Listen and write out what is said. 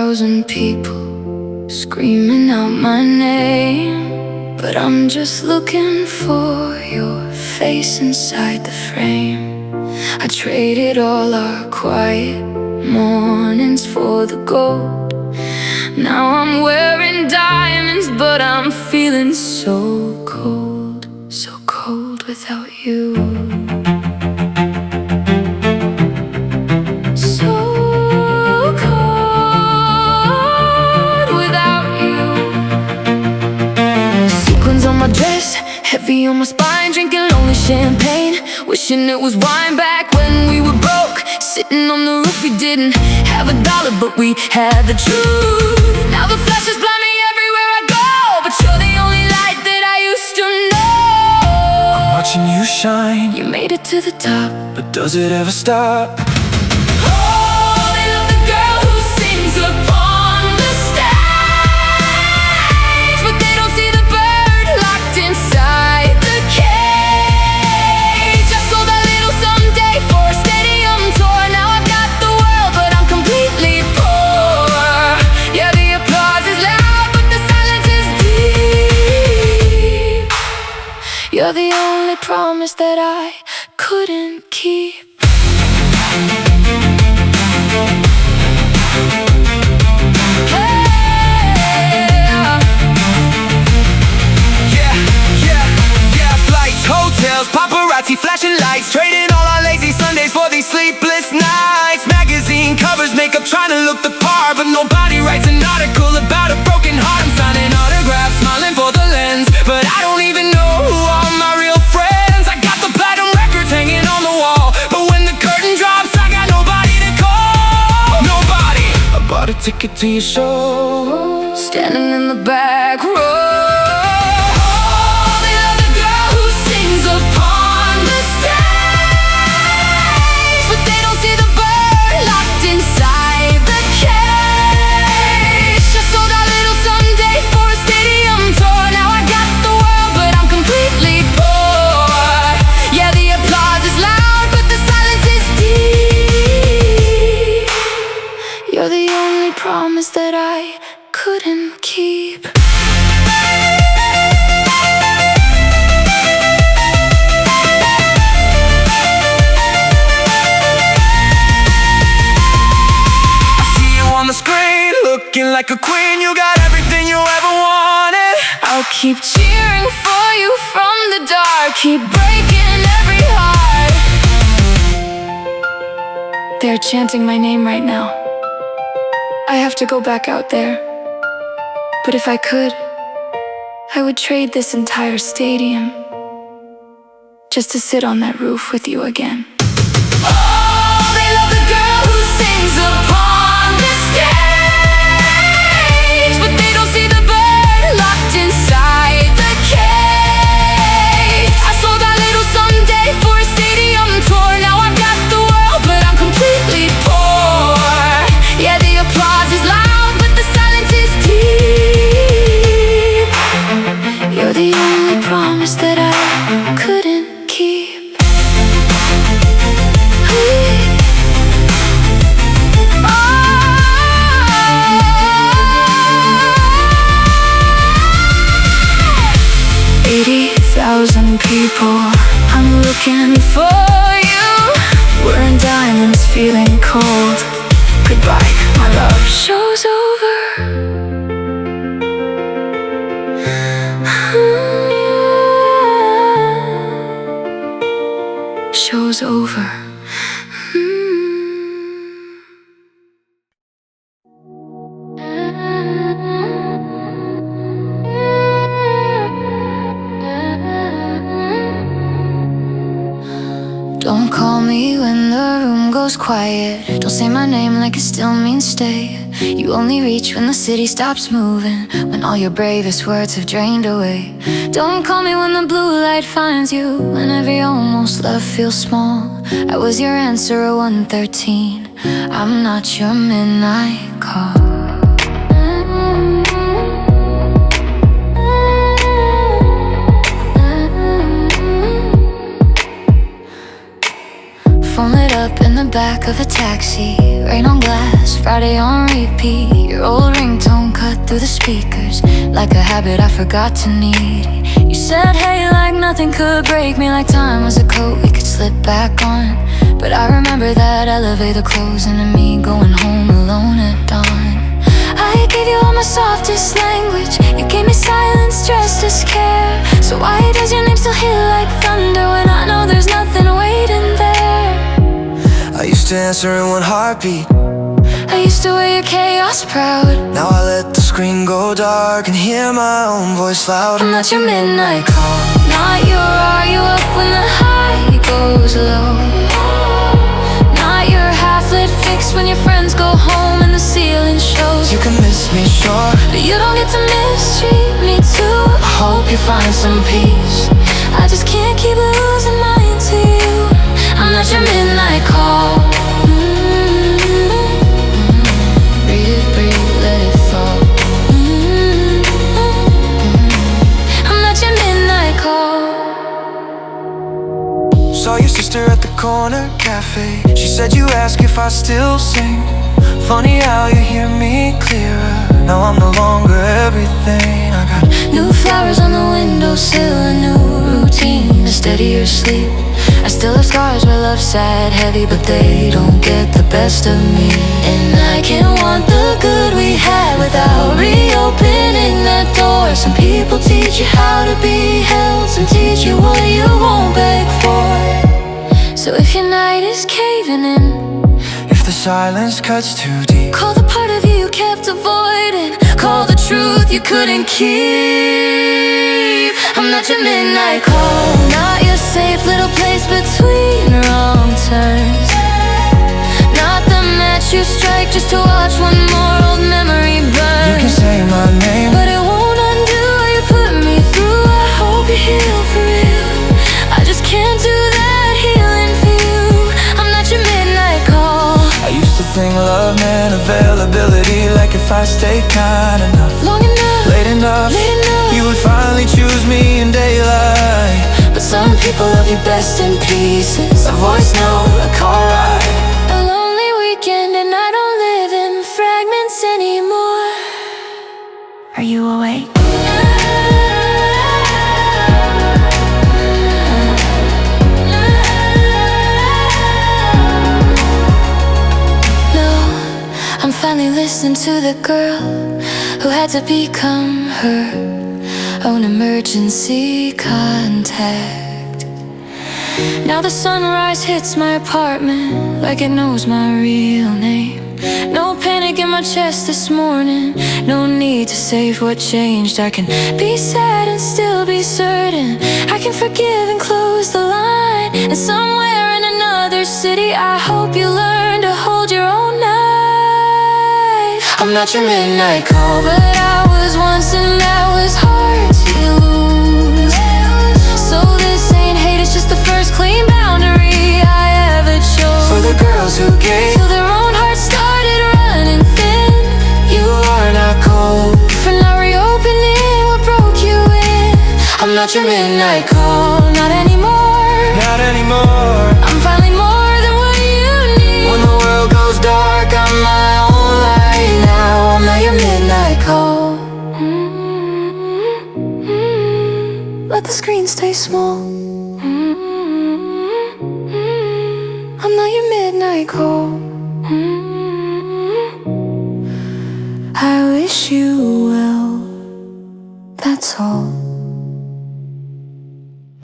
80,000 people screaming out my name, but I'm just looking for your face inside the frame. I traded all our quiet mornings for the gold. Now I'm wearing diamonds, but I'm feeling so cold without you. Heavy on my spine, drinking lonely champagne, wishing it was wine back when we were broke. Sitting on the roof, we didn't have $1, but we had the truth. Now the flashes blind me everywhere I go, but you're the only light that I used to know. I'm watching you shine. You made it to the top, but does it ever stop? Oh, they love the girl who sings upon the stage, but they don't see the bird locked inside. You're the only promise that I couldn't keep. Yeah, flights, hotels, paparazzi, flashing lights, trading all our lazy Sundays for these sleepless nights. Magazine covers, makeup, trying to look the part, but nobody writes an article about a broken heart. I'm signing autographs, smiling for the lens, but I don't even know who are my real friends. I got the platinum records hanging on the wall, but when the curtain drops, I got nobody to call. Nobody. I bought a ticket to your show, standing in the back row. You're the only promise that I couldn't keep. I see you on the screen, looking like a queen. You got everything you ever wanted. I'll keep cheering for you from the dark, keep breaking every heart. They're chanting my name right now. I have to go back out there, but if I could, I would trade this entire stadium just to sit on that roof with you again. Oh, they love the girl who sings upon the stage, but they don't see the bird locked inside the cage. I sold that little Sunday for a stadium tour. Now I've got the world, but I'm completely poor. Yeah, the applause is loud, but the silence is deep. You're the only promise that I couldn't keep. Oh, 80,000 people, I'm looking for you. Wearing diamonds, feeling cold. Goodbye, my love. Show's over. Show's over. Don't call me when the room goes quiet. Don't say my name like it still means stay. You only reach when the city stops moving, when all your bravest words have drained away. Don't call me when the blue light finds you, when every almost love feels small. I was your answer at 1:13. I'm not your midnight call. Phone lit up in the back of a taxi, rain on glass, Friday on repeat. Your old ringtone cut through the speakers, like a habit I forgot to need. You said hey like nothing could break me, like time was a coat we could slip back on. But I remember that elevator closing and me going home alone at dawn. I gave you all my softest language, you gave me silence dressed as care. So why does your name still hit like thunder when I know there's nothing waiting there? I used to answer in one heartbeat, I used to wear your chaos proud. now I let the screen go dark and hear my own voice loud. I'm not your midnight call, not your are you up when the high goes low. Not your half-lit fix when your friends go home and the ceiling shows. You can miss me, sure, but you don't get to mistreat me too. I hope you find some peace, I just can't keep losing mine to you. I'm not your midnight call. Read it, breathe, let it fall. I'm not your midnight call. Saw your sister at the corner cafe, she said you ask if I still sing. Funny how you hear me clearer, now I'm no longer everything. I got new flowers on the windowsill, a new routine to steady your sleep. I still have scars where love's sad, heavy, but they don't get the best of me. And I can't want the good we had without reopening that door. Some people teach you how to be held, some teach you what you won't beg for. So if your night is caving in, if the silence cuts too deep, call the part of you kept avoiding, call the truth you couldn't keep. I'm not your midnight call, not your safe little place between wrong turns. Not the match you strike just to watch one more old memory burn. you can say my name, but it won't undo what you put me through. I hope you heal for real, I just can't do that healing for you. I'm not your midnight call. I used to think love meant availability, like if I stayed kind enough, Long enough, late enough, you would finally choose me in daylight. but some people love you best in pieces. A voice note, a car ride, A lonely weekend and I don't live in fragments anymore. Are you awake? No, I'm finally listening to the girl who had to become her own emergency contact. Now the sunrise hits my apartment like it knows my real name. No panic in my chest this morning, no need to save what changed. I can be sad and still be certain I can forgive and close the line. And somewhere in another city I hope you learn to hold your own knife. I'm not your midnight call, but I was once and that was hard to lose. So this ain't hate, it's just the first clean boundary I ever chose. for the girls who gave Till their own hearts started running thin. you are not cold. For not reopening what broke you in. I'm not your midnight call, not anymore. Not anymore. I'm finally more than what you need. When the world goes dark, I'm my own light now. I'm not your midnight call. Let the screen stay small. I'm not your midnight call. I wish you well, that's all.